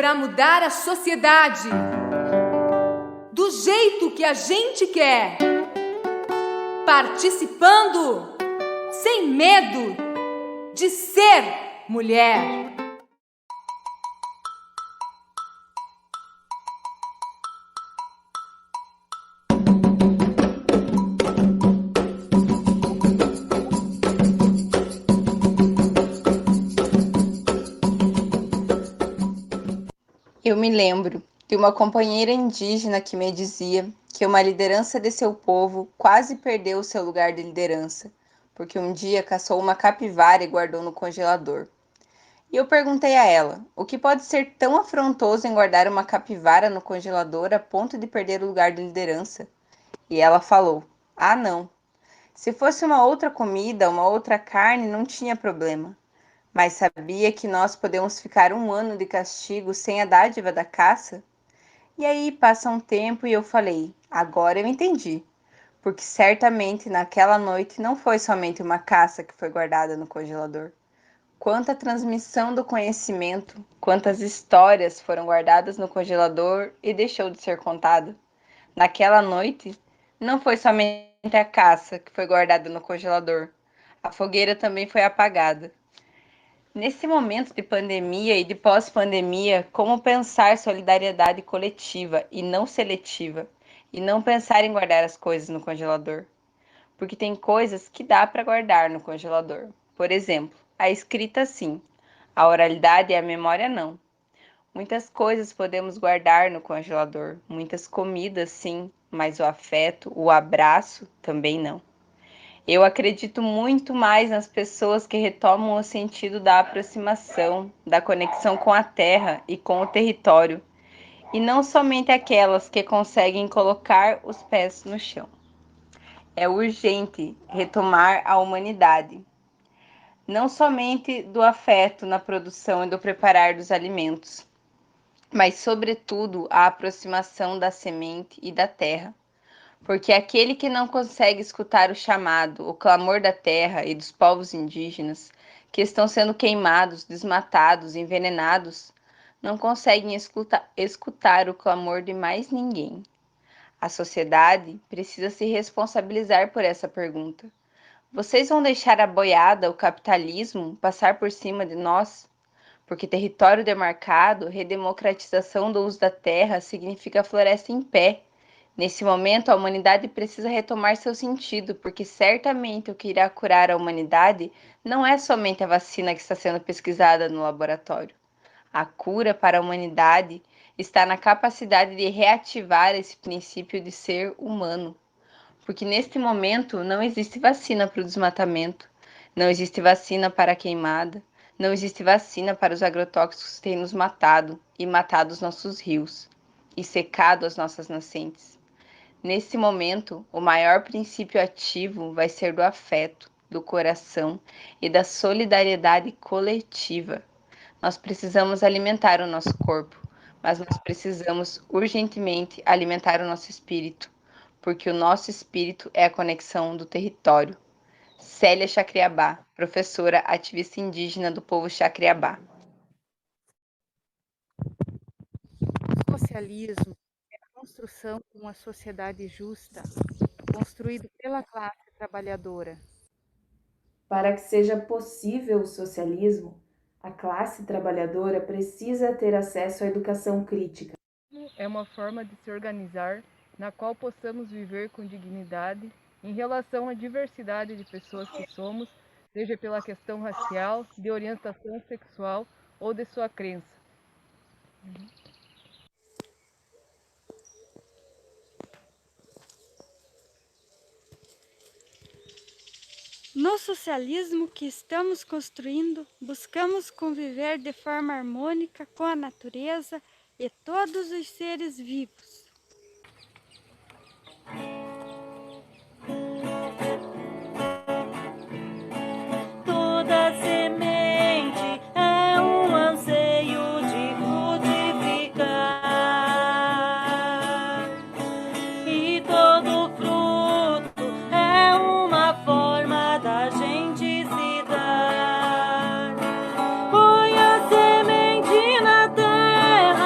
para mudar a sociedade do jeito que a gente quer, participando sem medo de ser mulher. Eu me lembro de uma companheira indígena que me dizia que uma liderança de seu povo quase perdeu o seu lugar de liderança, porque um dia caçou uma capivara e guardou no congelador. E eu perguntei a ela, o que pode ser tão afrontoso em guardar uma capivara no congelador a ponto de perder o lugar de liderança? E ela falou, ah não, se fosse uma outra comida, uma outra carne, não tinha problema. Mas sabia que nós podemos ficar 1 ano de castigo sem a dádiva da caça? E aí passa um tempo e eu falei, agora eu entendi. Porque certamente naquela noite não foi somente uma caça que foi guardada no congelador. Quanta transmissão do conhecimento, quantas histórias foram guardadas no congelador e deixou de ser contada. Naquela noite, não foi somente a caça que foi guardada no congelador. A fogueira também foi apagada. Nesse momento de pandemia e de pós-pandemia, como pensar solidariedade coletiva e não seletiva? E não pensar em guardar as coisas no congelador? Porque tem coisas que dá para guardar no congelador. Por exemplo, a escrita sim, a oralidade e a memória não. Muitas coisas podemos guardar no congelador, muitas comidas sim, mas o afeto, o abraço também não. Eu acredito muito mais nas pessoas que retomam o sentido da aproximação, da conexão com a terra e com o território, e não somente aquelas que conseguem colocar os pés no chão. É urgente retomar a humanidade, não somente do afeto na produção e do preparar dos alimentos, mas, sobretudo, a aproximação da semente e da terra. Porque aquele que não consegue escutar o chamado, o clamor da terra e dos povos indígenas, que estão sendo queimados, desmatados, envenenados, não conseguem escutar o clamor de mais ninguém. A sociedade precisa se responsabilizar por essa pergunta. Vocês vão deixar a boiada, o capitalismo, passar por cima de nós? Porque território demarcado, redemocratização do uso da terra significa floresta em pé. Nesse momento, a humanidade precisa retomar seu sentido, porque certamente o que irá curar a humanidade não é somente a vacina que está sendo pesquisada no laboratório. A cura para a humanidade está na capacidade de reativar esse princípio de ser humano. Porque neste momento não existe vacina para o desmatamento, não existe vacina para a queimada, não existe vacina para os agrotóxicos que têm nos matado e matado os nossos rios e secado as nossas nascentes. Nesse momento, o maior princípio ativo vai ser do afeto, do coração e da solidariedade coletiva. Nós precisamos alimentar o nosso corpo, mas nós precisamos urgentemente alimentar o nosso espírito, porque o nosso espírito é a conexão do território. Célia Chacriabá, professora ativista indígena do povo Chacriabá. O socialismo é a construção de uma sociedade justa, construída pela classe trabalhadora. Para que seja possível o socialismo, a classe trabalhadora precisa ter acesso à educação crítica. É uma forma de se organizar na qual possamos viver com dignidade em relação à diversidade de pessoas que somos, seja pela questão racial, de orientação sexual ou de sua crença. No socialismo que estamos construindo, buscamos conviver de forma harmônica com a natureza e todos os seres vivos. Toda semente é um anseio de frutificar, e todo fruto é uma forma da gente se dar. Põe a semente na terra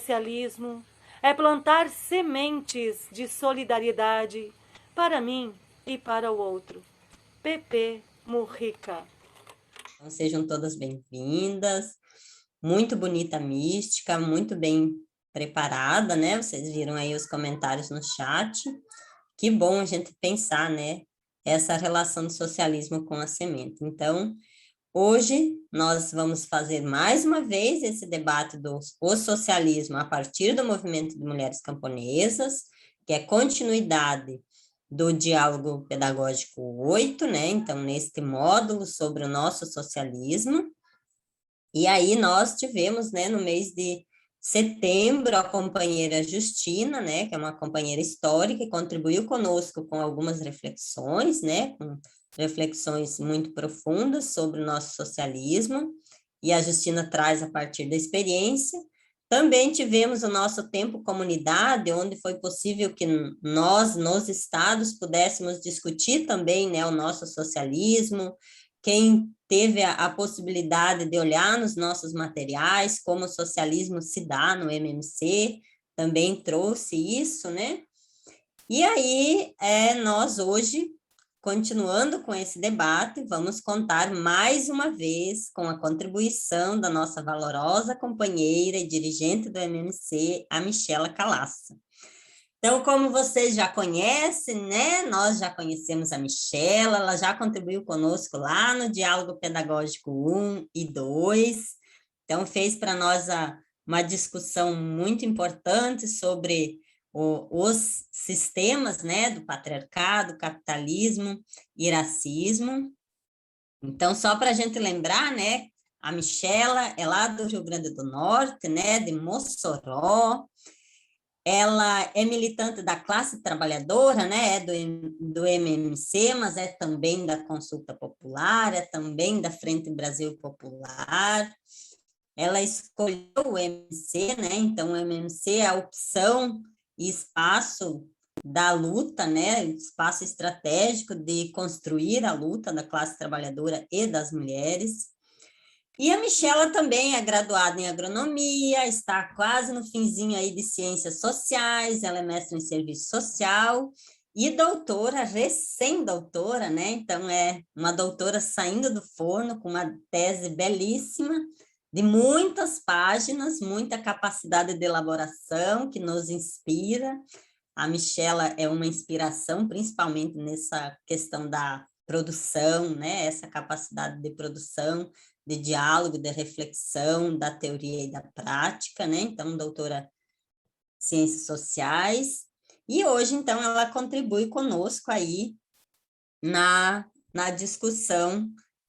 socialismo é plantar sementes de solidariedade para mim e para o outro. Pepe Mujica. Então, sejam todas bem-vindas. Muito bonita a mística, muito bem preparada, né? Vocês viram aí os comentários no chat. Que bom a gente pensar, né? Essa relação do socialismo com a semente. Então, hoje nós vamos fazer mais uma vez esse debate do socialismo a partir do movimento de mulheres camponesas, que é continuidade do diálogo pedagógico 8, né? Então, neste módulo sobre o nosso socialismo. E aí nós tivemos, né, no mês de setembro, a companheira Justina, né, que é uma companheira histórica, que contribuiu conosco com algumas reflexões, né, com reflexões muito profundas sobre o nosso socialismo, e a Justina traz a partir da experiência. Também tivemos o nosso Tempo Comunidade, onde foi possível que nós, nos estados, pudéssemos discutir também, né, o nosso socialismo. Quem teve a possibilidade de olhar nos nossos materiais, como o socialismo se dá no MMC, também trouxe isso, né? E aí, nós hoje, continuando com esse debate, vamos contar mais uma vez com a contribuição da nossa valorosa companheira e dirigente do MMC, a Michela Calassa. Então, como vocês já conhecem, né, nós já conhecemos a Michela, ela já contribuiu conosco lá no Diálogo Pedagógico 1 e 2, então fez para nós uma discussão muito importante sobre os sistemas, né, do patriarcado, capitalismo e racismo. Então, só para a gente lembrar, né, a Michela é lá do Rio Grande do Norte, né, de Mossoró. Ela é militante da classe trabalhadora, né, do MMC, mas é também da Consulta Popular, é também da Frente Brasil Popular. Ela escolheu o MMC, né, então o MMC é a opção e espaço da luta, né, espaço estratégico de construir a luta da classe trabalhadora e das mulheres. E a Michela também é graduada em agronomia, está quase no finzinho aí de ciências sociais, ela é mestre em serviço social e doutora, recém-doutora, né? Então, é uma doutora saindo do forno com uma tese belíssima, de muitas páginas, muita capacidade de elaboração que nos inspira. A Michela é uma inspiração, principalmente nessa questão da produção, né? Essa capacidade de produção, de diálogo, de reflexão, da teoria e da prática, né? Então, doutora em Ciências Sociais. E hoje, então, ela contribui conosco aí na discussão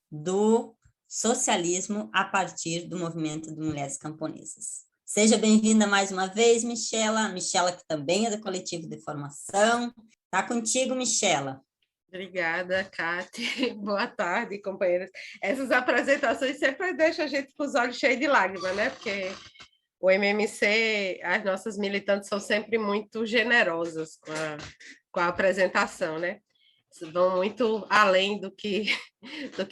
do socialismo a partir do movimento de mulheres camponesas. Seja bem-vinda mais uma vez, Michela. Michela, que também é do coletivo de formação. Está contigo, Michela. Obrigada, Cátia. Boa tarde, companheiras. Essas apresentações sempre deixam a gente com os olhos cheios de lágrimas, né? Porque o MMC, as nossas militantes são sempre muito generosas com a apresentação, né? Vão muito além do que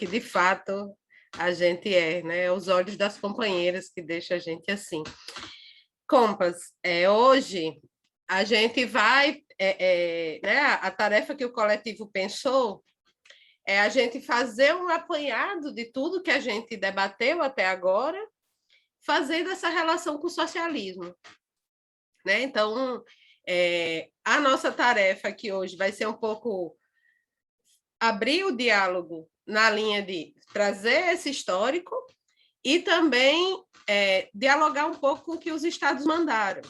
de fato a gente é, né? Os olhos das companheiras que deixam a gente assim. Compas, hoje a gente vai... né, a tarefa que o coletivo pensou é a gente fazer um apanhado de tudo que a gente debateu até agora, fazendo essa relação com o socialismo. Né? Então, a nossa tarefa aqui hoje vai ser um pouco abrir o diálogo na linha de trazer esse histórico e também dialogar um pouco com o que os estados mandaram.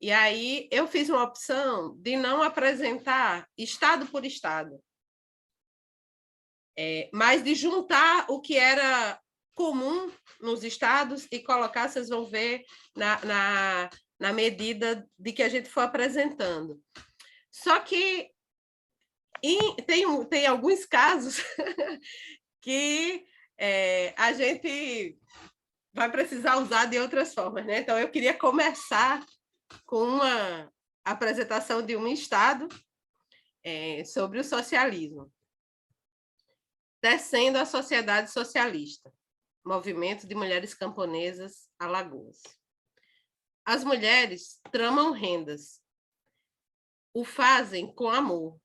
E aí eu fiz uma opção de não apresentar estado por estado, mas de juntar o que era comum nos estados e colocar, vocês vão ver, na medida de que a gente for apresentando. Só que tem alguns casos que a gente vai precisar usar de outras formas, né? Então, eu queria começar com uma apresentação de um estado sobre o socialismo. Descendo a Sociedade Socialista, Movimento de Mulheres Camponesas, Alagoas. As mulheres tramam rendas, o fazem com amor,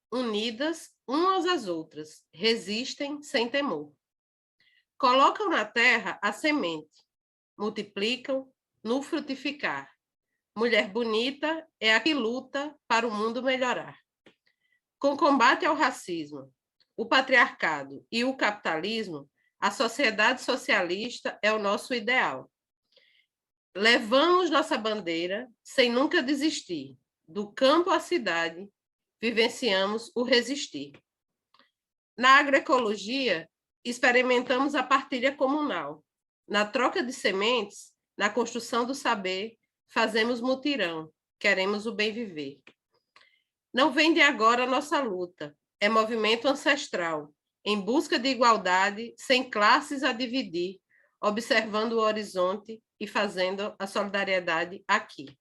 unidas umas às outras, resistem sem temor. Colocam na terra a semente, multiplicam no frutificar. Mulher bonita é a que luta para o mundo melhorar. Com combate ao racismo, o patriarcado e o capitalismo, a sociedade socialista é o nosso ideal. Levamos nossa bandeira sem nunca desistir. Do campo à cidade, vivenciamos o resistir. Na agroecologia, experimentamos a partilha comunal. Na troca de sementes, na construção do saber, fazemos mutirão, queremos o bem viver. Não vem de agora a nossa luta, é movimento ancestral, em busca de igualdade, sem classes a dividir, observando o horizonte e fazendo a solidariedade aqui.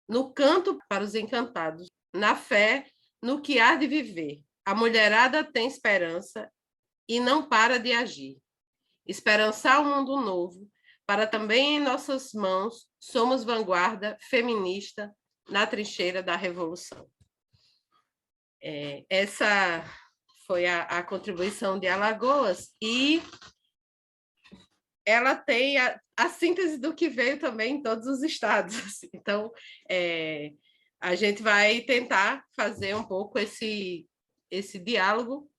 No canto para os encantados, na fé, no que há de viver, a mulherada tem esperança e não para de agir. Esperançar um mundo novo, para também em nossas mãos somos vanguarda feminista na trincheira da revolução. Essa foi a contribuição de Alagoas e ela tem a síntese do que veio também em todos os estados. Então, a gente vai tentar fazer um pouco esse diálogo.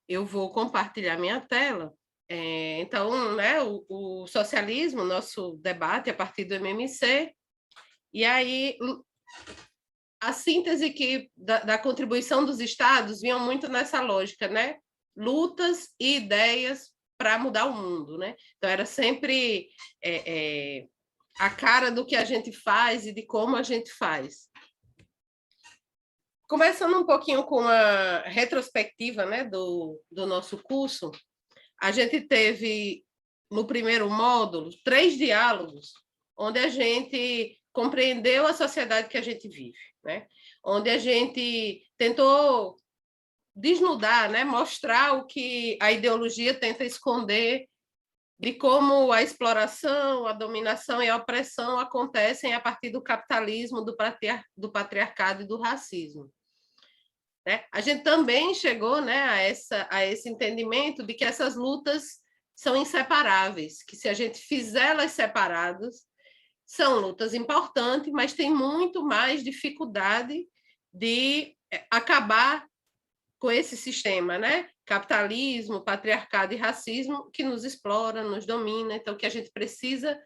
Eu vou compartilhar minha tela. Então, né, o socialismo, nosso debate a partir do MMC, e aí a síntese da contribuição dos estados vinha muito nessa lógica, né? Lutas e ideias para mudar o mundo, né? Então, era sempre a cara do que a gente faz e de como a gente faz. Começando um pouquinho com a retrospectiva, né, do nosso curso, a gente teve, no primeiro módulo, 3 diálogos, onde a gente compreendeu a sociedade que a gente vive, né? Onde a gente tentou desnudar, né? Mostrar o que a ideologia tenta esconder de como a exploração, a dominação e a opressão acontecem a partir do capitalismo, do patriarcado e do racismo. Né? A gente também chegou, né, a esse entendimento de que essas lutas são inseparáveis, que se a gente fizer elas separadas, são lutas importantes, mas tem muito mais dificuldade de acabar com esse sistema, né? Capitalismo, patriarcado e racismo que nos explora, nos domina. Então, que a gente precisa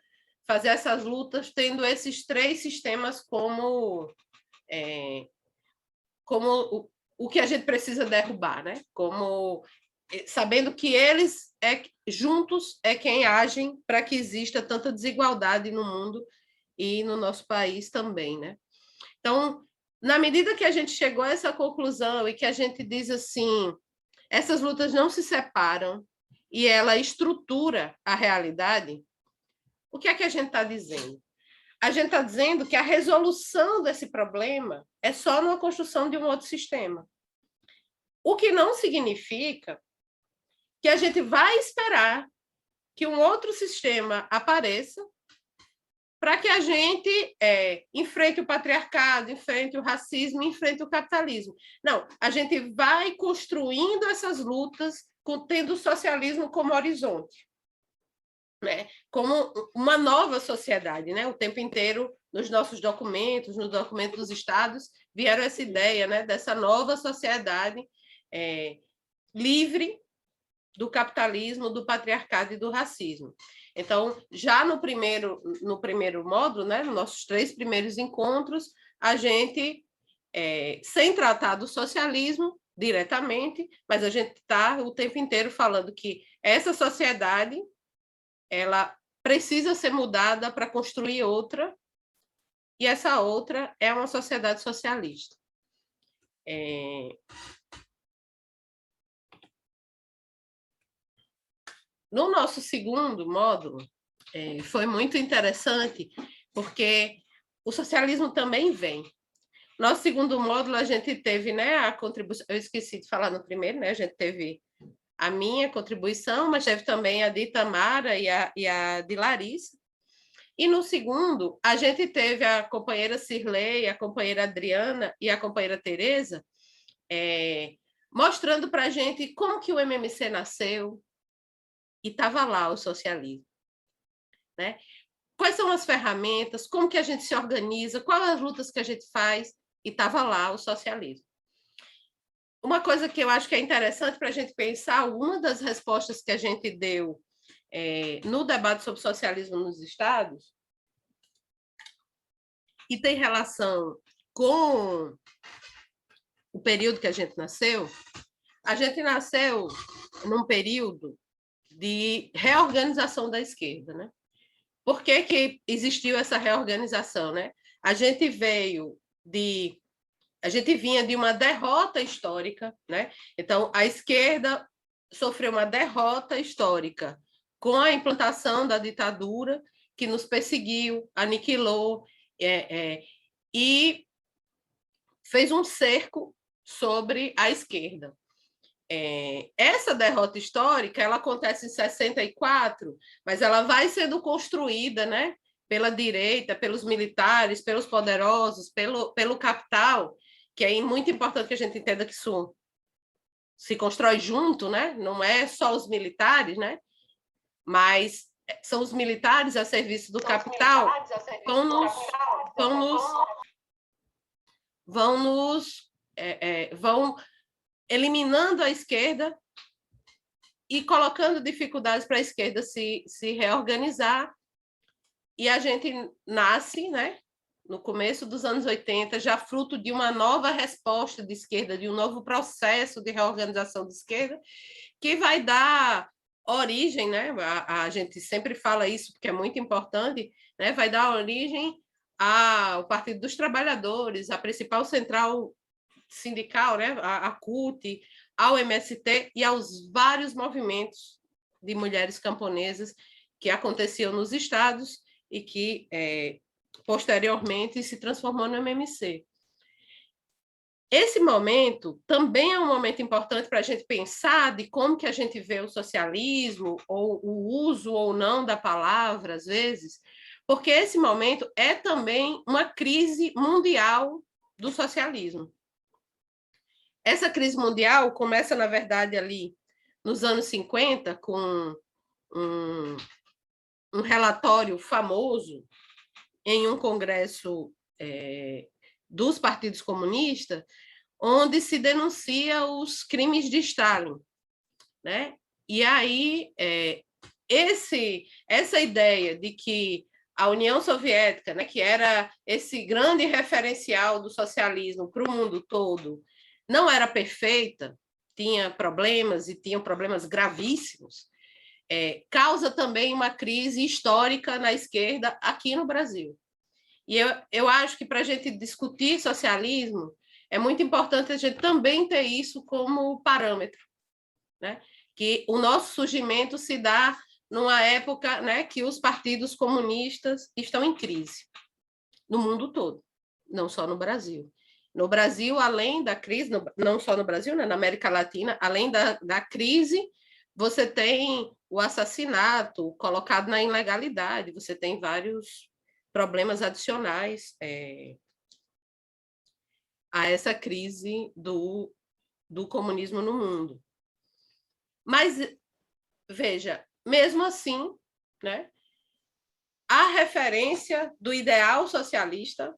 fazer essas lutas tendo esses 3 sistemas como o que a gente precisa derrubar, né? Como sabendo que eles juntos é quem agem para que exista tanta desigualdade no mundo e no nosso país também, né? Então, na medida que a gente chegou a essa conclusão e que a gente diz assim, essas lutas não se separam e ela estrutura a realidade, o que é que a gente está dizendo? A gente está dizendo que a resolução desse problema é só numa construção de um outro sistema. O que não significa que a gente vai esperar que um outro sistema apareça para que a gente enfrente o patriarcado, enfrente o racismo, enfrente o capitalismo. Não, a gente vai construindo essas lutas tendo o socialismo como horizonte, né? Como uma nova sociedade, né? O tempo inteiro, nos nossos documentos, nos documentos dos estados, vieram essa ideia, né? Dessa nova sociedade livre do capitalismo, do patriarcado e do racismo. Então, já no primeiro módulo, né, nos nossos 3 primeiros encontros, a gente, sem tratar do socialismo diretamente, mas a gente está o tempo inteiro falando que essa sociedade ela precisa ser mudada para construir outra, e essa outra é uma sociedade socialista. No nosso segundo módulo, foi muito interessante, porque o socialismo também vem. Nosso segundo módulo, a gente teve, né, a contribuição, eu esqueci de falar no primeiro, né, a gente teve a minha contribuição, mas teve também a de Itamara e a de Larissa. E no segundo, a gente teve a companheira Cirlei, a companheira Adriana e a companheira Tereza, mostrando para a gente como que o MMC nasceu, e estava lá o socialismo, né? Quais são as ferramentas, como que a gente se organiza, quais as lutas que a gente faz, e estava lá o socialismo. Uma coisa que eu acho que é interessante para a gente pensar, uma das respostas que a gente deu no debate sobre socialismo nos estados, e tem relação com o período que a gente nasceu num período de reorganização da esquerda, né? Por que que existiu essa reorganização, né? A gente vinha de uma derrota histórica, né? Então, a esquerda sofreu uma derrota histórica com a implantação da ditadura, que nos perseguiu, aniquilou, e fez um cerco sobre a esquerda. Essa derrota histórica, ela acontece em 64, mas ela vai sendo construída, né, pela direita, pelos militares, pelos poderosos, pelo capital, que é muito importante que a gente entenda que isso se constrói junto, né? Não é só os militares, né? Mas são os militares a serviço do capital, vão eliminando a esquerda e colocando dificuldades para a esquerda se reorganizar. E a gente nasce, né, no começo dos anos 80, já fruto de uma nova resposta de esquerda, de um novo processo de reorganização de esquerda, que vai dar origem, né, a gente sempre fala isso porque é muito importante, né, vai dar origem ao Partido dos Trabalhadores, a principal central sindical, né, a CUT, ao MST e aos vários movimentos de mulheres camponesas que aconteciam nos estados e que, posteriormente, se transformou no MMC. Esse momento também é um momento importante para a gente pensar de como que a gente vê o socialismo, ou o uso ou não da palavra, às vezes, porque esse momento é também uma crise mundial do socialismo. Essa crise mundial começa, na verdade, ali nos anos 50, com um relatório famoso em um congresso dos partidos comunistas, onde se denuncia os crimes de Stalin, né? E aí, essa ideia de que a União Soviética, né, que era esse grande referencial do socialismo para o mundo todo, não era perfeita, tinha problemas, e tinham problemas gravíssimos, causa também uma crise histórica na esquerda aqui no Brasil. E eu acho que para a gente discutir socialismo, é muito importante a gente também ter isso como parâmetro, né? Que o nosso surgimento se dá numa época, né, que os partidos comunistas estão em crise, no mundo todo, não só no Brasil. No Brasil, além da crise, não só no Brasil, né, na América Latina, além da crise, você tem o assassinato colocado na ilegalidade, você tem vários problemas adicionais a essa crise do comunismo no mundo. Mas, veja, mesmo assim, né, a referência do ideal socialista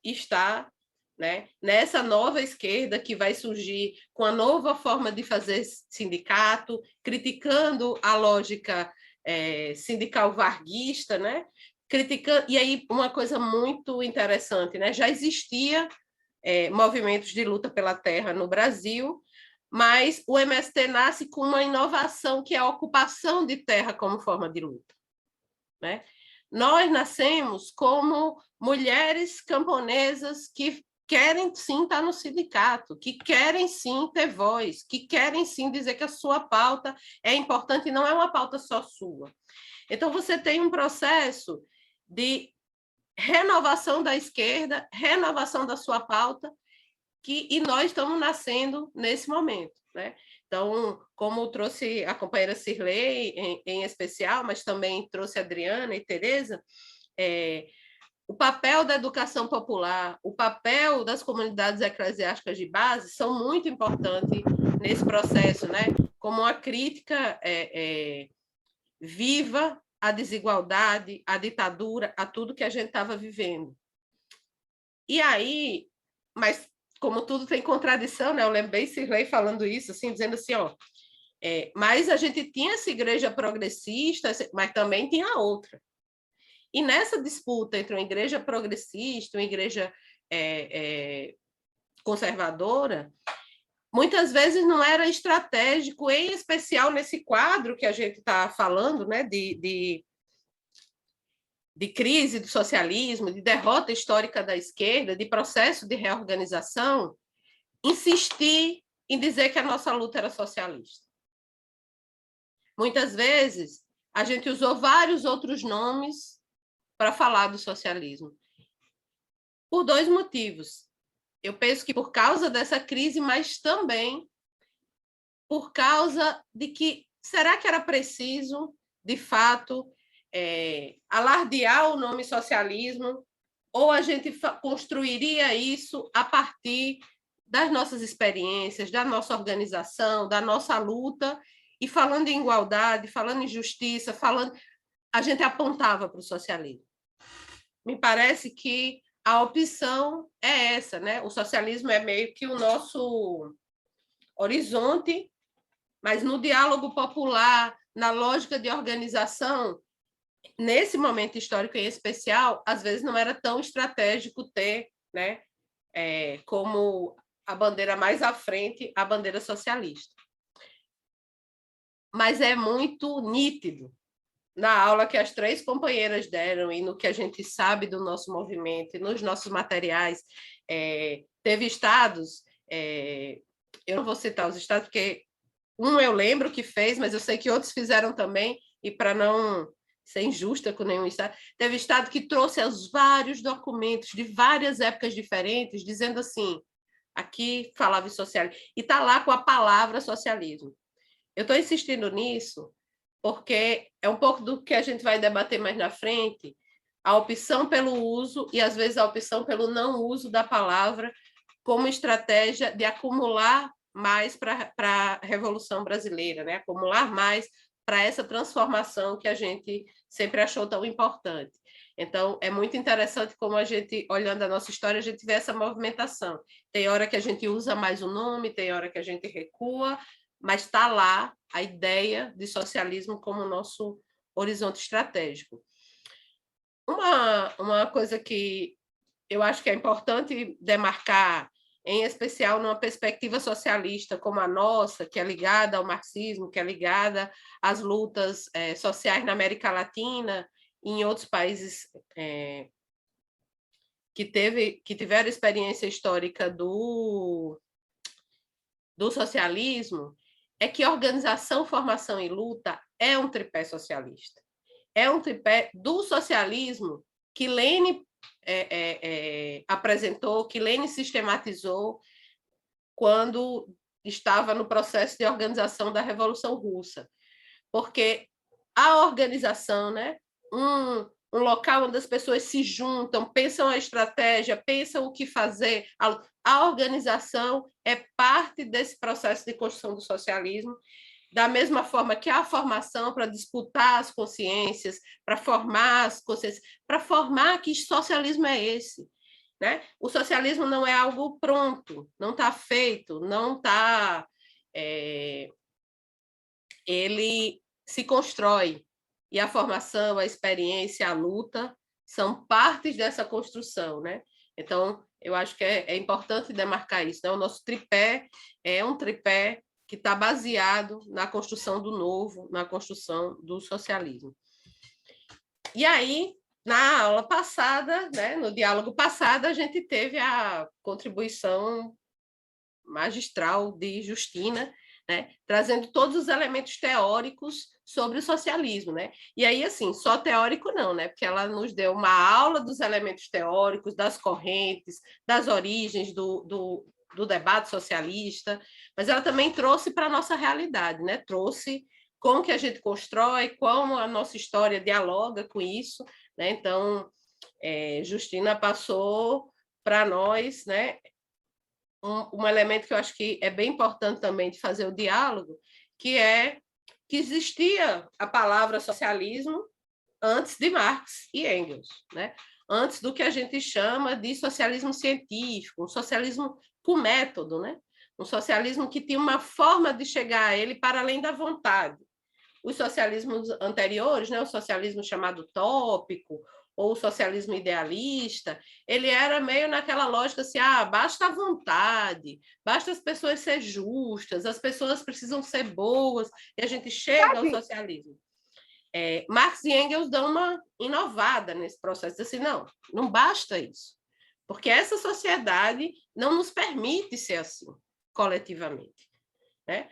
está, né, nessa nova esquerda que vai surgir com a nova forma de fazer sindicato, criticando a lógica sindical varguista, né? Criticando, e aí uma coisa muito interessante, né? Já existia movimentos de luta pela terra no Brasil, mas o MST nasce com uma inovação que é a ocupação de terra como forma de luta, né? Nós nascemos como mulheres camponesas que querem sim estar no sindicato, que querem sim ter voz, que querem sim dizer que a sua pauta é importante e não é uma pauta só sua. Então, você tem um processo de renovação da esquerda, renovação da sua pauta, e nós estamos nascendo nesse momento, né? Então, como trouxe a companheira Cirlei, em especial, mas também trouxe a Adriana e Tereza, o papel da educação popular, o papel das comunidades eclesiásticas de base são muito importantes nesse processo, né? Como uma crítica viva à desigualdade, à ditadura, a tudo que a gente estava vivendo. E aí, mas como tudo tem contradição, né? Eu lembrei Cirlei falando isso, assim, dizendo assim, ó, mas a gente tinha essa igreja progressista, mas também tinha a outra. E nessa disputa entre uma igreja progressista e uma igreja conservadora, muitas vezes não era estratégico, em especial nesse quadro que a gente está falando, né, de crise do socialismo, de derrota histórica da esquerda, de processo de reorganização, insistir em dizer que a nossa luta era socialista. Muitas vezes, a gente usou vários outros nomes para falar do socialismo. Por 2 motivos. Eu penso que por causa dessa crise, mas também por causa de que será que era preciso, de fato, alardear o nome socialismo, ou a gente construiria isso a partir das nossas experiências, da nossa organização, da nossa luta, e falando em igualdade, falando em justiça, a gente apontava para o socialismo. Me parece que a opção é essa, né? O socialismo é meio que o nosso horizonte, mas no diálogo popular, na lógica de organização, nesse momento histórico em especial, às vezes não era tão estratégico ter, né, como a bandeira mais à frente, a bandeira socialista. Mas é muito nítido na aula que as 3 companheiras deram e no que a gente sabe do nosso movimento e nos nossos materiais. Teve estados, eu não vou citar os estados, porque eu lembro que fez, mas eu sei que outros fizeram também, e para não ser injusta com nenhum estado, teve estado que trouxe os vários documentos de várias épocas diferentes, dizendo assim, aqui falava em socialismo, e está lá com a palavra socialismo. Eu estou insistindo nisso porque é um pouco do que a gente vai debater mais na frente, a opção pelo uso e, às vezes, a opção pelo não uso da palavra como estratégia de acumular mais para a Revolução Brasileira, né? Acumular mais para essa transformação que a gente sempre achou tão importante. Então, é muito interessante como a gente, olhando a nossa história, a gente vê essa movimentação. Tem hora que a gente usa mais o nome, tem hora que a gente recua, mas está lá a ideia de socialismo como nosso horizonte estratégico. Uma coisa que eu acho que é importante demarcar, em especial numa perspectiva socialista como a nossa, que é ligada ao marxismo, que é ligada às lutas sociais na América Latina e em outros países que tiveram experiência histórica do socialismo, é que organização, formação e luta é um tripé socialista. É um tripé do socialismo que Lênin apresentou, que Lênin sistematizou quando estava no processo de organização da Revolução Russa. Porque a organização, né, um local onde as pessoas se juntam, pensam a estratégia, pensam o que fazer, a organização é parte desse processo de construção do socialismo, da mesma forma que a formação para disputar as consciências, para formar as consciências, para formar que socialismo é esse. Né? O socialismo não é algo pronto, não está feito, não está... ele se constrói, e a formação, a experiência, a luta são partes dessa construção. Né? Então, eu acho que é importante demarcar isso. Né? O nosso tripé é um tripé que está baseado na construção do novo, na construção do socialismo. E aí, na aula passada, né, no diálogo passado, a gente teve a contribuição magistral de Justina, né, trazendo todos os elementos teóricos sobre o socialismo. Né? E aí, assim, só teórico não, né, porque ela nos deu uma aula dos elementos teóricos, das correntes, das origens do debate socialista, mas ela também trouxe para a nossa realidade, né? Trouxe como que a gente constrói, como a nossa história dialoga com isso, né? Então, Justina passou para nós, né, um elemento que eu acho que é bem importante também de fazer o diálogo, que é que existia a palavra socialismo antes de Marx e Engels, né? Antes do que a gente chama de socialismo científico, um socialismo com método, né? Um socialismo que tinha uma forma de chegar a ele para além da vontade. Os socialismos anteriores, né, o socialismo chamado tópico, ou o socialismo idealista, ele era meio naquela lógica assim, basta a vontade, basta as pessoas serem justas, as pessoas precisam ser boas, e a gente chega ao socialismo. Marx e Engels dão uma inovada nesse processo, assim, não basta isso, porque essa sociedade não nos permite ser assim, coletivamente. Né?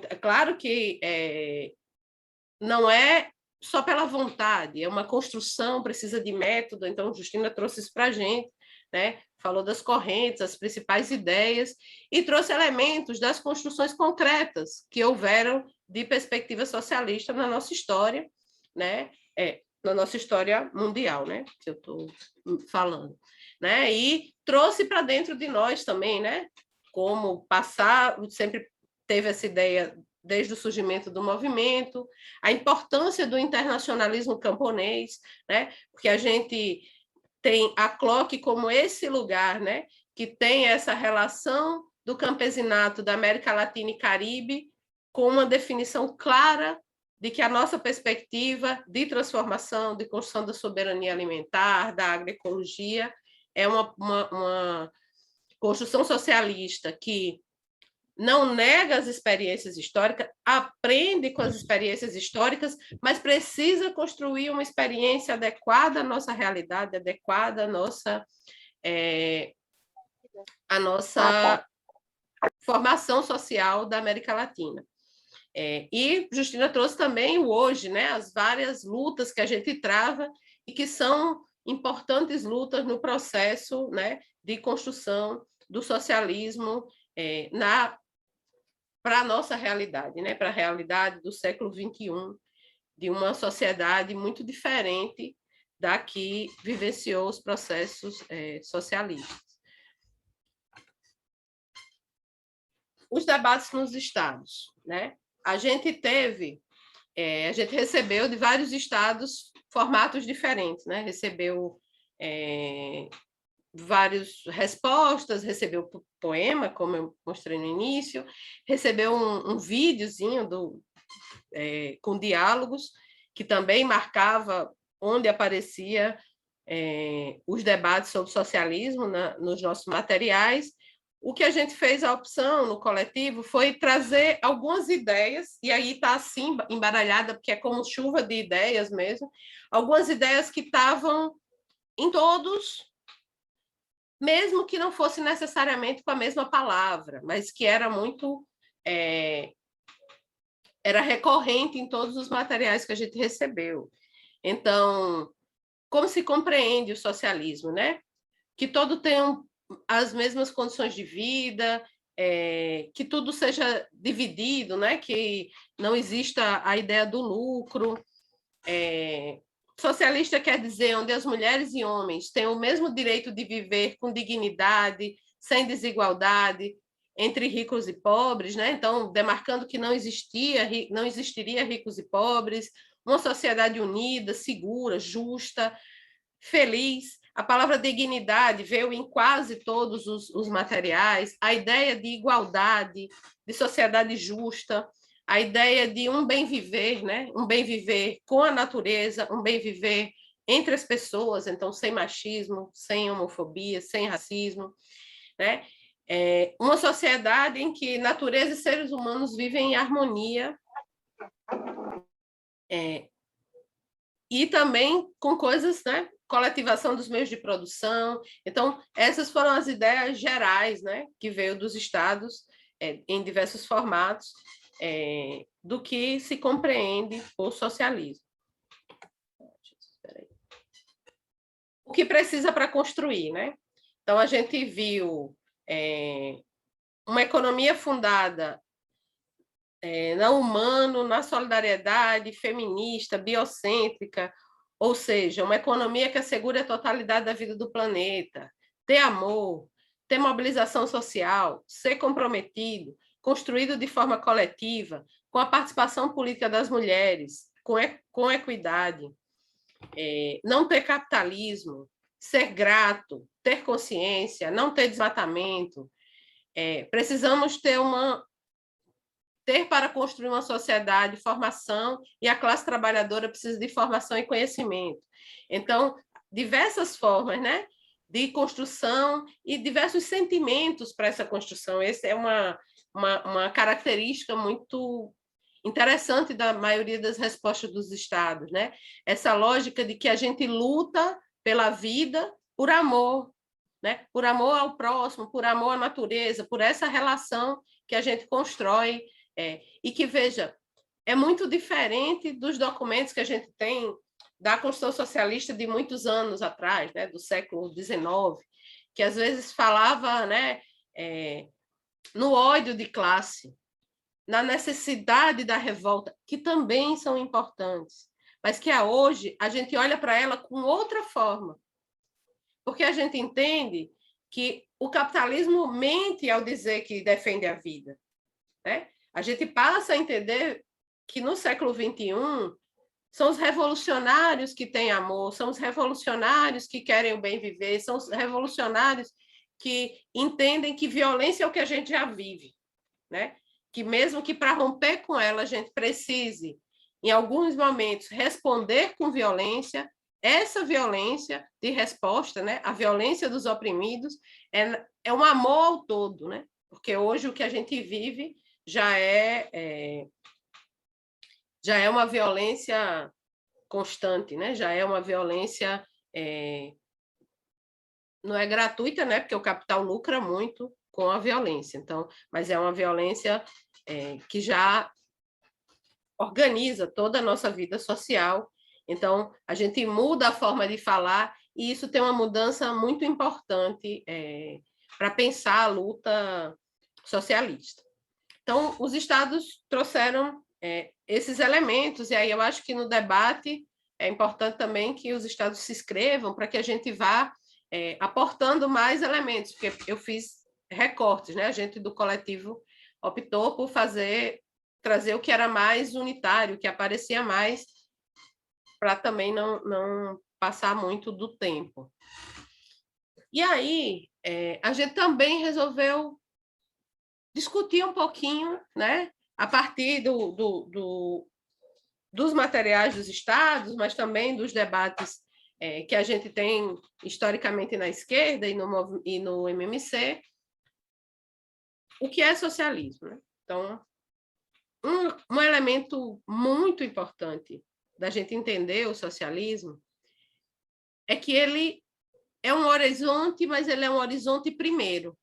É claro que não é só pela vontade, é uma construção, precisa de método, então Justina trouxe isso para a gente, né? Falou das correntes, as principais ideias, e trouxe elementos das construções concretas que houveram de perspectiva socialista na nossa história, né? Na nossa história mundial, né? Que eu estou falando. Né? E trouxe para dentro de nós também, né? Como passar, sempre teve essa ideia desde o surgimento do movimento, a importância do internacionalismo camponês, né? Porque a gente tem a CLOC como esse lugar, né? Que tem essa relação do campesinato da América Latina e Caribe com uma definição clara de que a nossa perspectiva de transformação, de construção da soberania alimentar, da agroecologia, é uma construção socialista que não nega as experiências históricas, aprende com as experiências históricas, mas precisa construir uma experiência adequada à nossa realidade, adequada à nossa formação social da América Latina. E Justina trouxe também o hoje, né? As várias lutas que a gente trava e que são importantes lutas no processo, né, de construção do socialismo para a nossa realidade, né? Para a realidade do século XXI, de uma sociedade muito diferente da que vivenciou os processos socialistas. Os debates nos estados, né? A gente recebeu de vários estados formatos diferentes, né? Recebeu várias respostas, recebeu poema, como eu mostrei no início, recebeu um videozinho com diálogos, que também marcava onde aparecia os debates sobre socialismo nos nossos materiais. O que a gente fez a opção no coletivo foi trazer algumas ideias, e aí está assim, embaralhada, porque é como chuva de ideias mesmo, algumas ideias que estavam em todos, mesmo que não fosse necessariamente com a mesma palavra, mas que era muito... era recorrente em todos os materiais que a gente recebeu. Então, como se compreende o socialismo, né? Que todos tenham as mesmas condições de vida, que tudo seja dividido, né? Que não exista a ideia do lucro. Socialista quer dizer onde as mulheres e homens têm o mesmo direito de viver com dignidade, sem desigualdade, entre ricos e pobres, né? Então, demarcando que não existiria ricos e pobres, uma sociedade unida, segura, justa, feliz. A palavra dignidade veio em quase todos os materiais, a ideia de igualdade, de sociedade justa, a ideia de um bem viver, né? Um bem viver com a natureza, um bem viver entre as pessoas, então sem machismo, sem homofobia, sem racismo, né? Uma sociedade em que natureza e seres humanos vivem em harmonia, e também com coisas, né? Coletivação dos meios de produção. Então, essas foram as ideias gerais, né? Que veio dos estados, em diversos formatos, do que se compreende por socialismo. O que precisa para construir, né? Então, a gente viu uma economia fundada no humano, na solidariedade, feminista, biocêntrica, ou seja, uma economia que assegure a totalidade da vida do planeta, ter amor, ter mobilização social, ser comprometido, construído de forma coletiva, com a participação política das mulheres, com equidade, não ter capitalismo, ser grato, ter consciência, não ter desmatamento. Precisamos ter para construir uma sociedade formação, e a classe trabalhadora precisa de formação e conhecimento. Então, diversas formas, né, de construção e diversos sentimentos para essa construção. Essa é uma característica muito interessante da maioria das respostas dos estados, né? Essa lógica de que a gente luta pela vida por amor, né? Por amor ao próximo, por amor à natureza, por essa relação que a gente constrói. E que, veja, é muito diferente dos documentos que a gente tem da construção socialista de muitos anos atrás, né, do século XIX, que às vezes falava, né, no ódio de classe, na necessidade da revolta, que também são importantes, mas que hoje a gente olha para ela com outra forma, porque a gente entende que o capitalismo mente ao dizer que defende a vida, né? A gente passa a entender que no século XXI são os revolucionários que têm amor, são os revolucionários que querem o bem viver, são os revolucionários que entendem que violência é o que a gente já vive, né? Que mesmo que para romper com ela a gente precise, em alguns momentos, responder com violência, essa violência de resposta, né? A violência dos oprimidos, é um amor ao todo, né? Porque hoje o que a gente vive já é uma violência constante, né? Já é uma violência, não é gratuita, né? Porque o capital lucra muito com a violência, então, mas é uma violência que já organiza toda a nossa vida social. Então, a gente muda a forma de falar, e isso tem uma mudança muito importante para pensar a luta socialista. Então, os estados trouxeram esses elementos, e aí eu acho que no debate é importante também que os estados se inscrevam para que a gente vá aportando mais elementos, porque eu fiz recortes, né? A gente do coletivo optou por trazer o que era mais unitário, o que aparecia mais, para também não passar muito do tempo. E aí, a gente também resolveu discutir um pouquinho, né, a partir dos materiais dos estados, mas também dos debates que a gente tem historicamente na esquerda e no MMC, o que é socialismo, né? Então, um elemento muito importante da gente entender o socialismo é que ele é um horizonte, mas ele é um horizonte primeiro.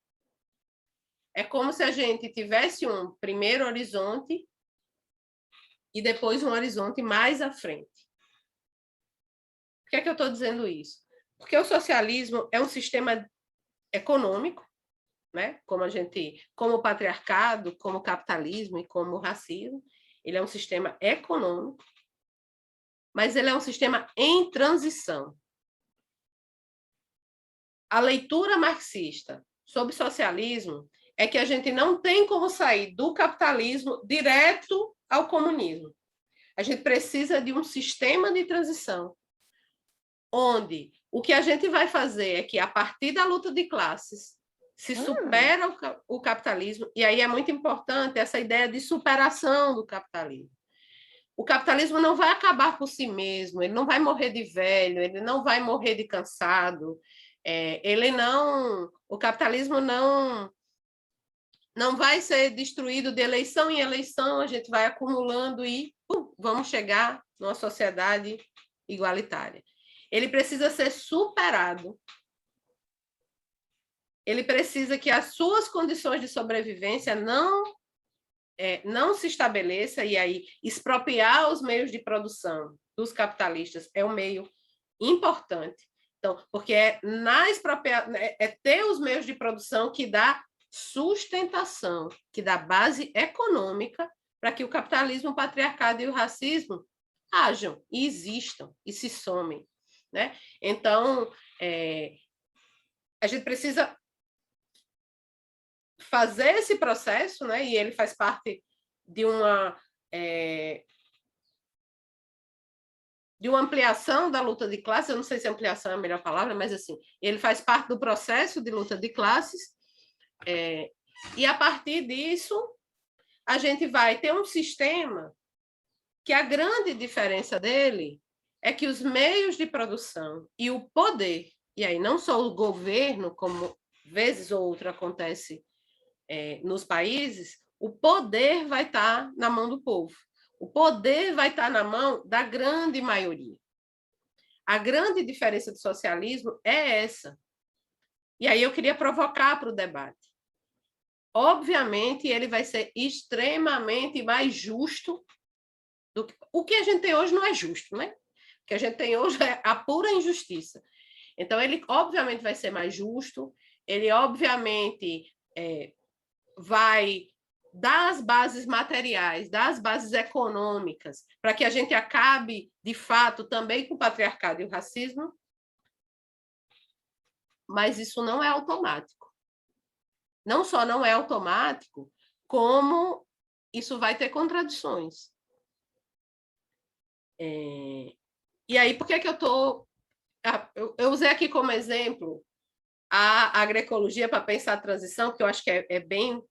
É como se a gente tivesse um primeiro horizonte e depois um horizonte mais à frente. Por que é que eu estou dizendo isso? Porque o socialismo é um sistema econômico, né? Como o patriarcado, como o capitalismo e como o racismo, ele é um sistema econômico, mas ele é um sistema em transição. A leitura marxista sobre socialismo é que a gente não tem como sair do capitalismo direto ao comunismo. A gente precisa de um sistema de transição, onde o que a gente vai fazer é que, a partir da luta de classes, se supera o capitalismo, e aí é muito importante essa ideia de superação do capitalismo. O capitalismo não vai acabar por si mesmo, ele não vai morrer de velho, ele não vai morrer de cansado, o capitalismo não vai ser destruído de eleição em eleição, a gente vai acumulando e vamos chegar numa sociedade igualitária. Ele precisa ser superado. Ele precisa que as suas condições de sobrevivência não se estabeleça, e aí expropriar os meios de produção dos capitalistas é um meio importante. Então, porque é ter os meios de produção que dá sustentação, que dá base econômica para que o capitalismo, o patriarcado e o racismo hajam e existam e se somem, né? Então, a gente precisa fazer esse processo, né? E ele faz parte de uma ampliação da luta de classes. Eu não sei se ampliação é a melhor palavra, mas assim, ele faz parte do processo de luta de classes, e a partir disso a gente vai ter um sistema que a grande diferença dele é que os meios de produção e o poder, e aí não só o governo, como vezes ou outra acontece nos países, o poder vai estar na mão do povo. O poder vai estar na mão da grande maioria. A grande diferença do socialismo é essa. E aí eu queria provocar para o debate. Obviamente, ele vai ser extremamente mais justo do que... O que a gente tem hoje não é justo, né? O que a gente tem hoje é a pura injustiça. Então, ele obviamente vai ser mais justo, ele obviamente vai dar as bases materiais, dar as bases econômicas, para que a gente acabe, de fato, também com o patriarcado e o racismo, mas isso não é automático. Não só não é automático, como isso vai ter contradições. E aí, por que eu estou... Eu usei aqui como exemplo a agroecologia para pensar a transição, que eu acho que é bem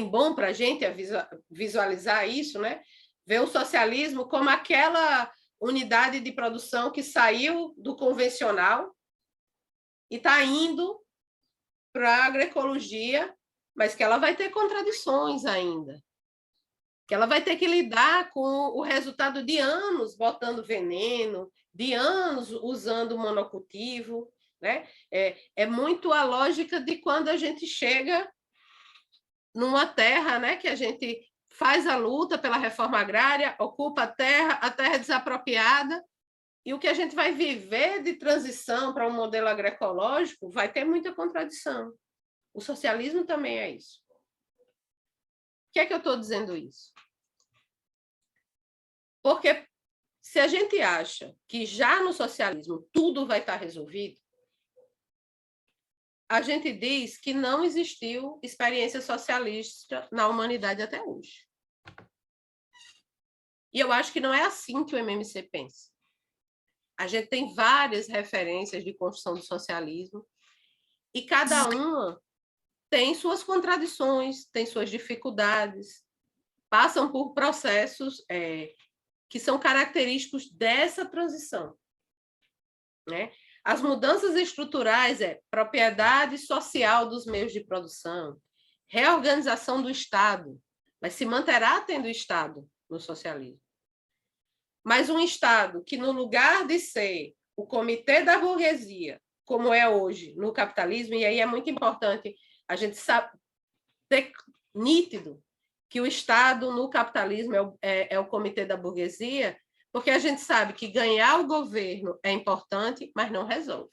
bom para a gente visualizar isso, né? Ver o socialismo como aquela unidade de produção que saiu do convencional e está indo para a agroecologia, mas que ela vai ter contradições ainda, que ela vai ter que lidar com o resultado de anos botando veneno, de anos usando monocultivo, né? É muito a lógica de quando a gente chega numa terra, né, que a gente faz a luta pela reforma agrária, ocupa a terra é desapropriada, e o que a gente vai viver de transição para um modelo agroecológico vai ter muita contradição. O socialismo também é isso. Por que é que eu estou dizendo isso? Porque se a gente acha que já no socialismo tudo vai estar resolvido, a gente diz que não existiu experiência socialista na humanidade até hoje. E eu acho que não é assim que o MMC pensa. A gente tem várias referências de construção do socialismo e cada uma tem suas contradições, tem suas dificuldades, passam por processos que são característicos dessa transição, né? As mudanças estruturais propriedade social dos meios de produção, reorganização do Estado, mas se manterá tendo Estado no socialismo. Mas um Estado que, no lugar de ser o comitê da burguesia, como é hoje no capitalismo, e aí é muito importante a gente ter nítido que o Estado no capitalismo é o comitê da burguesia, porque a gente sabe que ganhar o governo é importante, mas não resolve.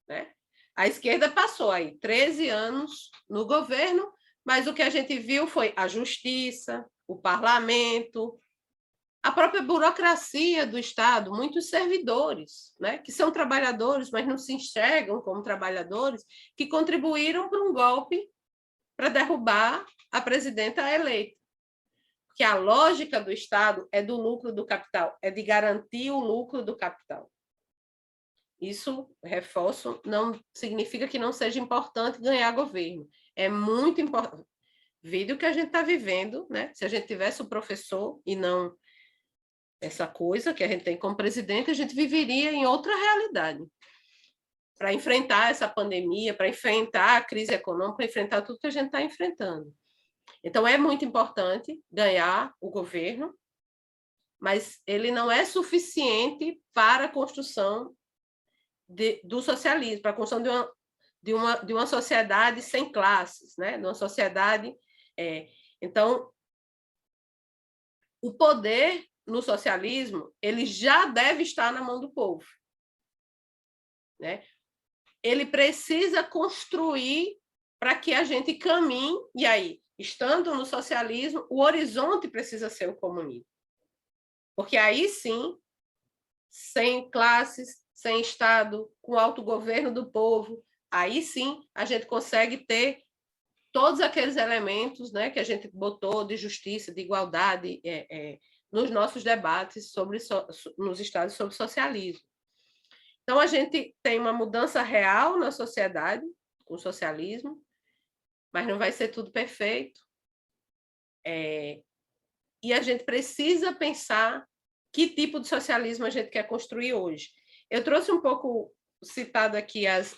Né? A esquerda passou aí 13 anos no governo, mas o que a gente viu foi a justiça, o parlamento, a própria burocracia do Estado, muitos servidores, né, que são trabalhadores, mas não se enxergam como trabalhadores, que contribuíram para um golpe para derrubar a presidenta eleita. Porque a lógica do Estado é do lucro do capital, é de garantir o lucro do capital. Isso, reforço, não significa que não seja importante ganhar governo. É muito importante. Vídeo que a gente está vivendo, né? Se a gente tivesse o professor e não essa coisa que a gente tem como presidente, a gente viveria em outra realidade. Para enfrentar essa pandemia, para enfrentar a crise econômica, para enfrentar tudo que a gente está enfrentando. Então, é muito importante ganhar o governo, mas ele não é suficiente para a construção do socialismo, para a construção de uma sociedade sem classes, né? De uma sociedade... Então, o poder no socialismo ele já deve estar na mão do povo. Né? Ele precisa construir para que a gente caminhe, e aí, estando no socialismo, o horizonte precisa ser o comunismo. Porque aí sim, sem classes, sem Estado, com autogoverno do povo, aí sim a gente consegue ter todos aqueles elementos, né, que a gente botou de justiça, de igualdade nos nossos debates nos estados sobre socialismo. Então, a gente tem uma mudança real na sociedade com o socialismo, mas não vai ser tudo perfeito. E a gente precisa pensar que tipo de socialismo a gente quer construir hoje. Eu trouxe um pouco citado aqui as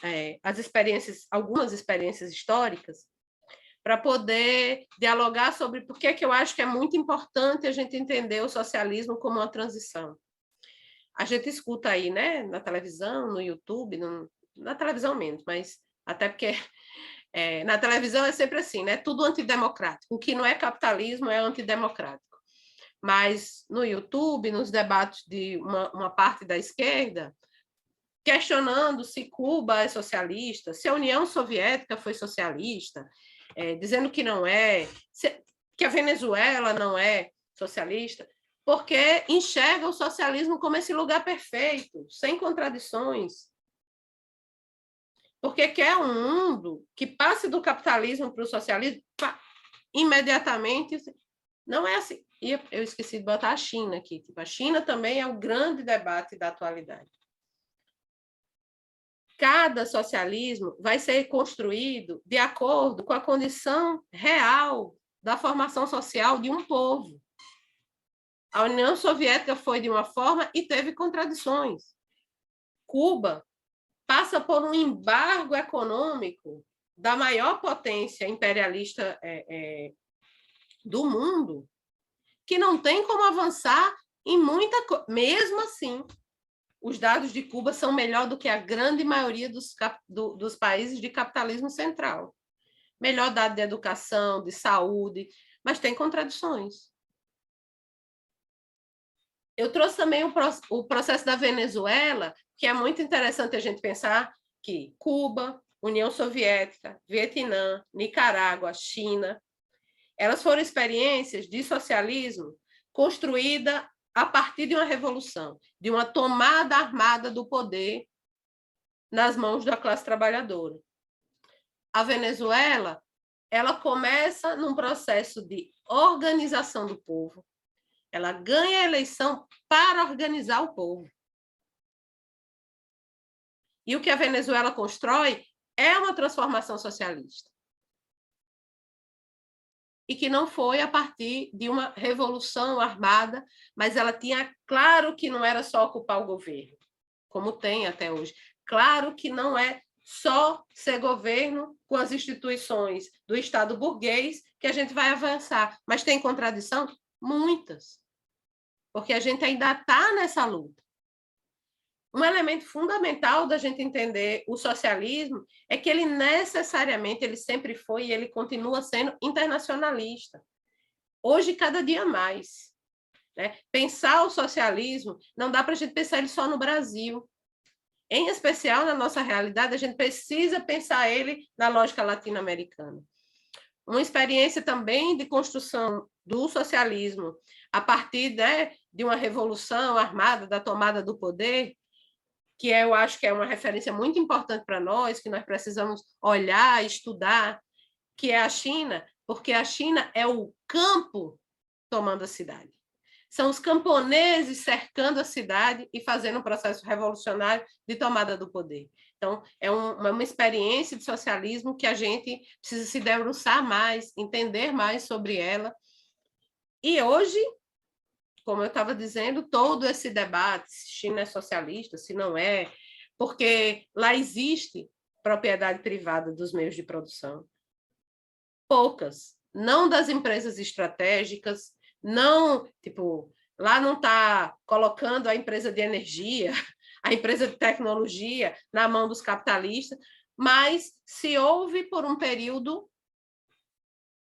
experiências, algumas experiências históricas, para poder dialogar sobre por que eu acho que é muito importante a gente entender o socialismo como uma transição. A gente escuta aí, né, na televisão, no YouTube, na televisão menos, mas até porque na televisão é sempre assim, né, tudo antidemocrático. O que não é capitalismo é antidemocrático. Mas no YouTube, nos debates de uma parte da esquerda, questionando se Cuba é socialista, se a União Soviética foi socialista, dizendo que não é, que a Venezuela não é socialista, porque enxerga o socialismo como esse lugar perfeito, sem contradições. Porque quer um mundo que passe do capitalismo para o socialismo imediatamente. Não é assim. E eu esqueci de botar a China aqui. A China também é o grande debate da atualidade. Cada socialismo vai ser construído de acordo com a condição real da formação social de um povo. A União Soviética foi de uma forma e teve contradições. Cuba passa por um embargo econômico da maior potência imperialista do mundo, que não tem como avançar em muita coisa. Mesmo assim, os dados de Cuba são melhor do que a grande maioria dos países de capitalismo central. Melhor dado de educação, de saúde, mas tem contradições. Eu trouxe também o processo da Venezuela, que é muito interessante a gente pensar que Cuba, União Soviética, Vietnã, Nicarágua, China, elas foram experiências de socialismo construída a partir de uma revolução, de uma tomada armada do poder nas mãos da classe trabalhadora. A Venezuela, ela começa num processo de organização do povo. Ela ganha a eleição para organizar o povo. E o que a Venezuela constrói é uma transformação socialista. E que não foi a partir de uma revolução armada, mas ela tinha claro que não era só ocupar o governo, como tem até hoje. Claro que não é só ser governo com as instituições do Estado burguês que a gente vai avançar. Mas tem contradição? Muitas. Porque a gente ainda está nessa luta. Um elemento fundamental da gente entender o socialismo é que ele necessariamente, ele sempre foi e ele continua sendo internacionalista. Hoje, cada dia mais. Né? Pensar o socialismo, não dá para a gente pensar ele só no Brasil. Em especial, na nossa realidade, a gente precisa pensar ele na lógica latino-americana. Uma experiência também de construção do socialismo a partir, né, de uma revolução armada, da tomada do poder, que eu acho que é uma referência muito importante para nós, que nós precisamos olhar, estudar, que é a China, porque a China é o campo tomando a cidade. São os camponeses cercando a cidade e fazendo um processo revolucionário de tomada do poder. Então, é uma experiência de socialismo que a gente precisa se debruçar mais, entender mais sobre ela. E hoje, como eu estava dizendo, todo esse debate, se China é socialista, se não é, porque lá existe propriedade privada dos meios de produção. Poucas, não das empresas estratégicas, não, tipo, lá não está colocando a empresa de energia, a empresa de tecnologia na mão dos capitalistas, mas se houve por um período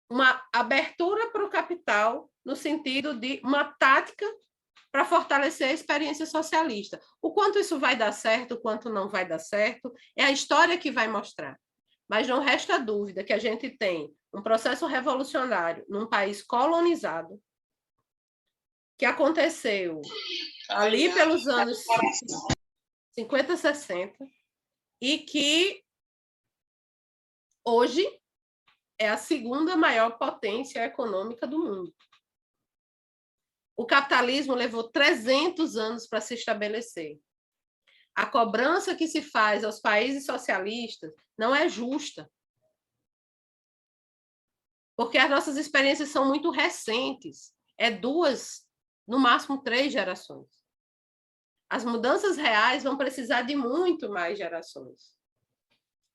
uma abertura para o capital no sentido de uma tática para fortalecer a experiência socialista. O quanto isso vai dar certo, o quanto não vai dar certo, é a história que vai mostrar. mas não resta dúvida que a gente tem um processo revolucionário num país colonizado, que aconteceu ali pelos anos 50, 60, e que hoje é a segunda maior potência econômica do mundo. O capitalismo levou 300 anos para se estabelecer. A cobrança que se faz aos países socialistas não é justa, porque as nossas experiências são muito recentes, é 2, no máximo 3 gerações. As mudanças reais vão precisar de muito mais gerações.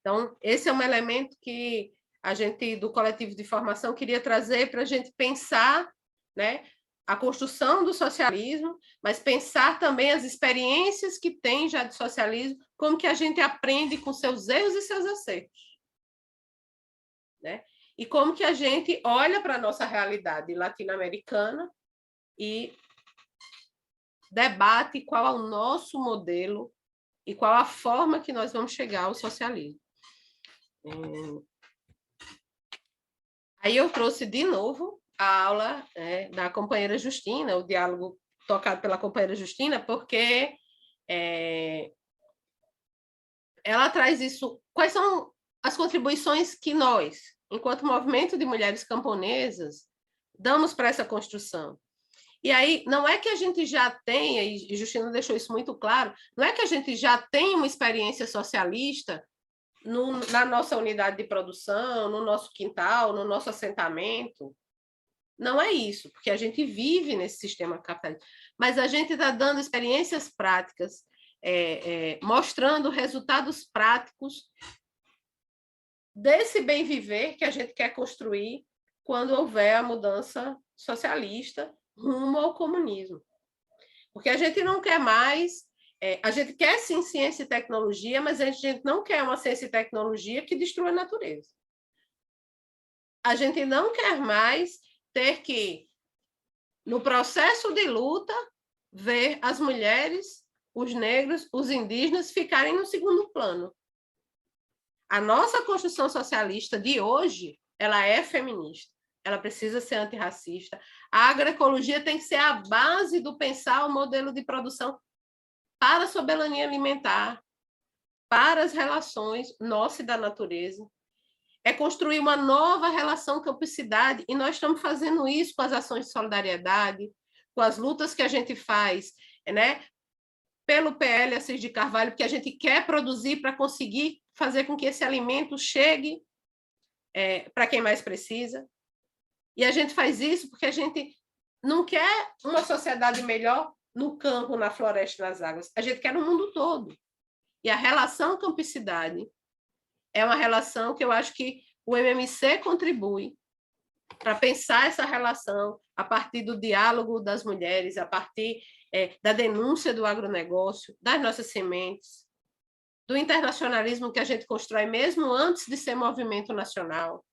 Então, esse é um elemento que a gente, do coletivo de formação, queria trazer para a gente pensar, né, a construção do socialismo, mas pensar também as experiências que tem já de socialismo, como que a gente aprende com seus erros e seus acertos, né? E como que a gente olha para a nossa realidade latino-americana e debate qual é o nosso modelo e qual a forma que nós vamos chegar ao socialismo. Aí eu trouxe de novo a aula da companheira Justina, o diálogo tocado pela companheira Justina, porque ela traz isso. Quais são as contribuições que nós, enquanto movimento de mulheres camponesas, damos para essa construção? E aí, não é que a gente já tenha, e Justina deixou isso muito claro, não é que a gente já tenha uma experiência socialista na nossa unidade de produção, no nosso quintal, no nosso assentamento. Não é isso, porque a gente vive nesse sistema capitalista. Mas a gente está dando experiências práticas, mostrando resultados práticos desse bem viver que a gente quer construir quando houver a mudança socialista rumo ao comunismo. Porque a gente não quer mais... a gente quer, sim, ciência e tecnologia, mas a gente não quer uma ciência e tecnologia que destrua a natureza. A gente não quer mais ter que, no processo de luta, ver as mulheres, os negros, os indígenas ficarem no segundo plano. A nossa construção socialista de hoje, ela é feminista. Ela precisa ser antirracista. A agroecologia tem que ser a base do pensar o modelo de produção para a soberania alimentar, para as relações nossa e da natureza. É construir uma nova relação campo-cidade, e nós estamos fazendo isso com as ações de solidariedade, com as lutas que a gente faz, né, pelo PL Assis de Carvalho, porque a gente quer produzir para conseguir fazer com que esse alimento chegue para quem mais precisa. E a gente faz isso porque a gente não quer uma sociedade melhor no campo, na floresta, nas águas. A gente quer no mundo todo. E a relação campo-cidade é uma relação que eu acho que o MMC contribui para pensar essa relação a partir do diálogo das mulheres, a partir da denúncia do agronegócio, das nossas sementes, do internacionalismo que a gente constrói mesmo antes de ser movimento nacional,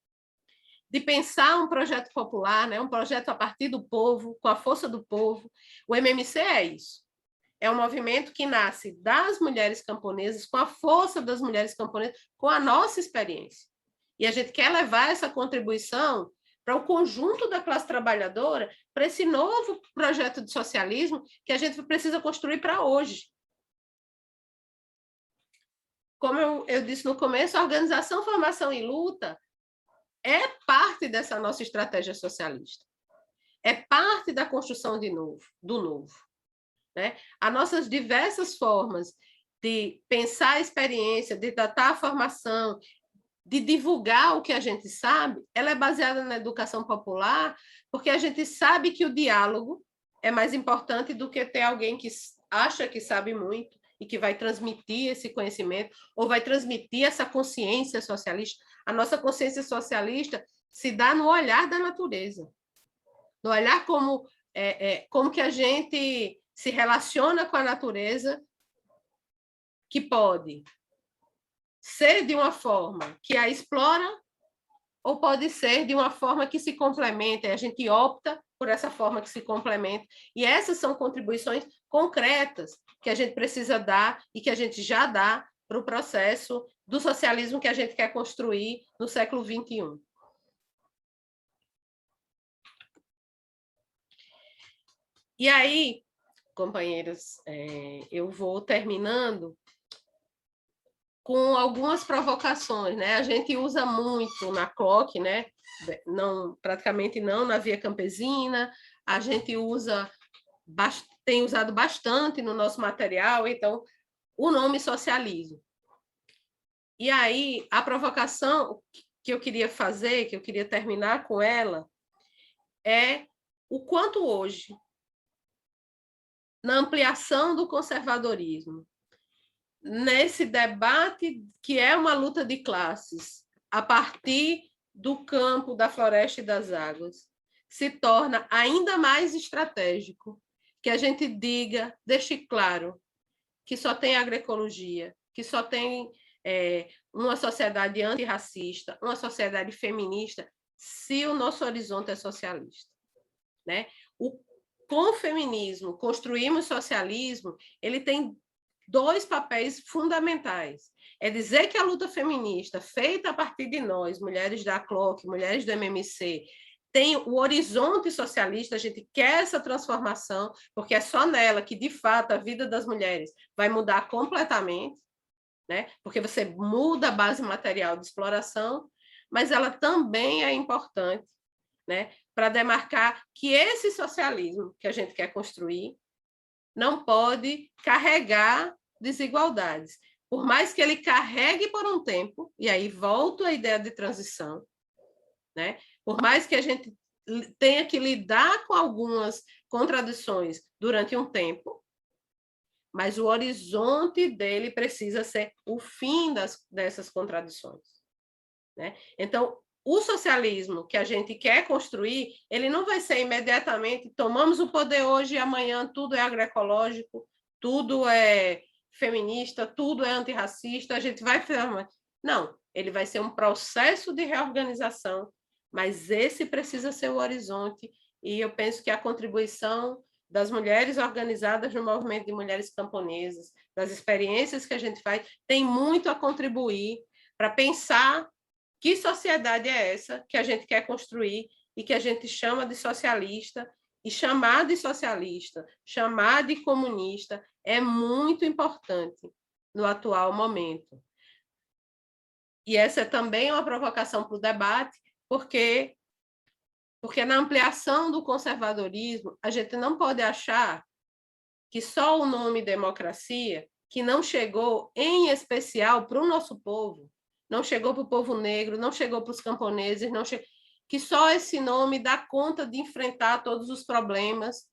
de pensar um projeto popular, né? Um projeto a partir do povo, com a força do povo. O MMC é isso. É um movimento que nasce das mulheres camponesas, com a força das mulheres camponesas, com a nossa experiência. E a gente quer levar essa contribuição para o conjunto da classe trabalhadora, para esse novo projeto de socialismo que a gente precisa construir para hoje. Como eu disse no começo, a organização, formação e luta é parte dessa nossa estratégia socialista. É parte da construção do novo. Né? As nossas diversas formas de pensar a experiência, de tratar a formação, de divulgar o que a gente sabe, ela é baseada na educação popular, porque a gente sabe que o diálogo é mais importante do que ter alguém que acha que sabe muito e que vai transmitir esse conhecimento, ou vai transmitir essa consciência socialista. A nossa consciência socialista se dá no olhar da natureza, no olhar como que a gente se relaciona com a natureza, que pode ser de uma forma que a explora, ou pode ser de uma forma que se complementa, e a gente opta por essa forma que se complementa. E essas são contribuições concretas que a gente precisa dar e que a gente já dá para o processo do socialismo que a gente quer construir no século XXI. E aí, companheiros, eu vou terminando com algumas provocações, né? A gente usa muito na CLOC, né? Não, praticamente não na Via Campesina, a gente tem usado bastante no nosso material, então, o nome socialismo. E aí, a provocação que eu queria fazer, que eu queria terminar com ela, é o quanto hoje, na ampliação do conservadorismo, nesse debate que é uma luta de classes, a partir do campo, da floresta e das águas, se torna ainda mais estratégico que a gente diga, deixe claro, que só tem agroecologia, que só tem uma sociedade antirracista, uma sociedade feminista, se o nosso horizonte é socialista, né? Com o feminismo, construímos socialismo, ele tem dois papéis fundamentais. É dizer que a luta feminista, feita a partir de nós, mulheres da CLOC, mulheres do MMC, tem o horizonte socialista, a gente quer essa transformação, porque é só nela que, de fato, a vida das mulheres vai mudar completamente, né? Porque você muda a base material de exploração, mas ela também é importante, né? Para demarcar que esse socialismo que a gente quer construir não pode carregar desigualdades. Por mais que ele carregue por um tempo, e aí volto à ideia de transição, né? Por mais que a gente tenha que lidar com algumas contradições durante um tempo, mas o horizonte dele precisa ser o fim dessas contradições, né? Então, o socialismo que a gente quer construir, ele não vai ser imediatamente, tomamos o poder hoje e amanhã tudo é agroecológico, tudo é feminista, tudo é antirracista, a gente vai... Não, ele vai ser um processo de reorganização, mas esse precisa ser o horizonte, e eu penso que a contribuição das mulheres organizadas no movimento de mulheres camponesas, das experiências que a gente faz, tem muito a contribuir para pensar que sociedade é essa que a gente quer construir e que a gente chama de socialista, e chamar de socialista, chamar de comunista, é muito importante no atual momento. E essa é também uma provocação para o debate, porque na ampliação do conservadorismo, a gente não pode achar que só o nome democracia, que não chegou em especial para o nosso povo, não chegou para o povo negro, não chegou para os camponeses, que só esse nome dá conta de enfrentar todos os problemas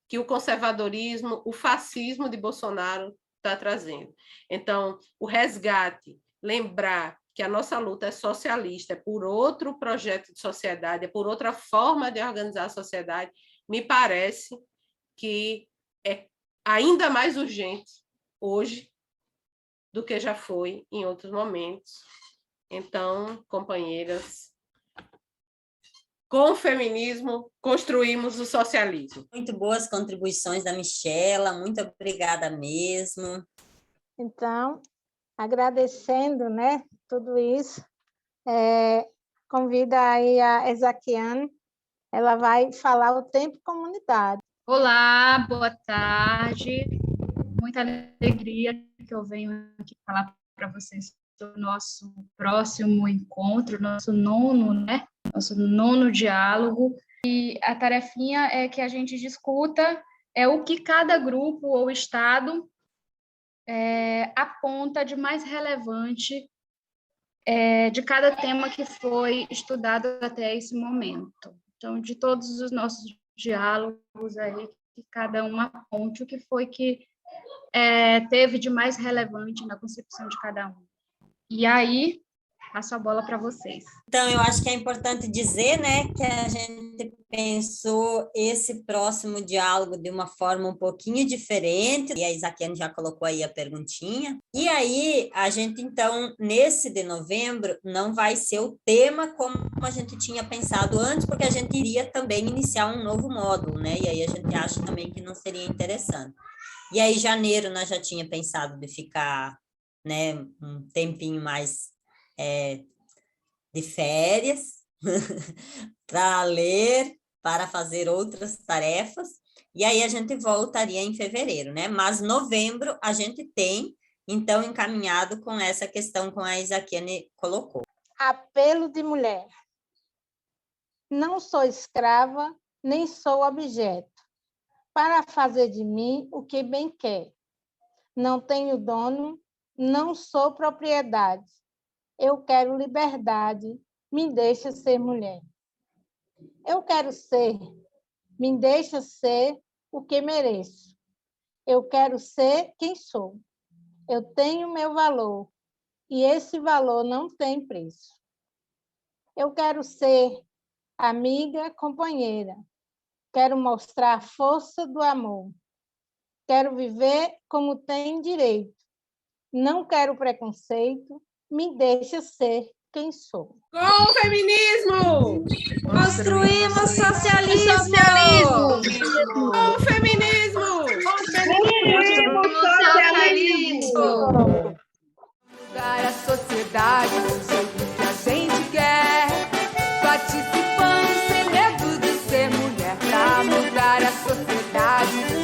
que o conservadorismo, o fascismo de Bolsonaro está trazendo. Então, o resgate, lembrar que a nossa luta é socialista, é por outro projeto de sociedade, é por outra forma de organizar a sociedade, me parece que é ainda mais urgente hoje do que já foi em outros momentos. Então, companheiras, com o feminismo, construímos o socialismo. Muito boas contribuições da Michela, muito obrigada mesmo. Então, agradecendo, né, tudo isso, convida aí a Ezaquiane, ela vai falar o tempo comunidade. Olá, boa tarde, muita alegria que eu venho aqui falar para vocês do nosso próximo encontro, nosso nono diálogo, e a tarefinha é que a gente discuta o que cada grupo ou estado aponta de mais relevante de cada tema que foi estudado até esse momento. Então, de todos os nossos diálogos aí, que cada um aponte o que foi que teve de mais relevante na concepção de cada um. E aí, passo a bola para vocês. Então, eu acho que é importante dizer, né, que a gente pensou esse próximo diálogo de uma forma um pouquinho diferente, e a Isaquiane já colocou aí a perguntinha. E aí, a gente, então, nesse de novembro, não vai ser o tema como a gente tinha pensado antes, porque a gente iria também iniciar um novo módulo, né, e aí a gente acha também que não seria interessante. E aí, janeiro, nós já tinha pensado de ficar né, um tempinho mais de férias para ler, para fazer outras tarefas, e aí a gente voltaria em fevereiro, né? Mas novembro a gente tem, então, encaminhado com essa questão que a Isaquiane colocou. Apelo de mulher. Não sou escrava, nem sou objeto, para fazer de mim o que bem quer. Não tenho dono, não sou propriedade. Eu quero liberdade, me deixa ser mulher. Eu quero ser, me deixa ser o que mereço. Eu quero ser quem sou. Eu tenho meu valor, e esse valor não tem preço. Eu quero ser amiga, companheira. Quero mostrar a força do amor. Quero viver como tem direito. Não quero preconceito, me deixa ser quem sou. Com o feminismo! Construímos socialismo! Com o feminismo! Construímos socialismo! Mudar a sociedade do jeito que a gente quer. Participando sem medo de ser mulher. Pra mudar a sociedade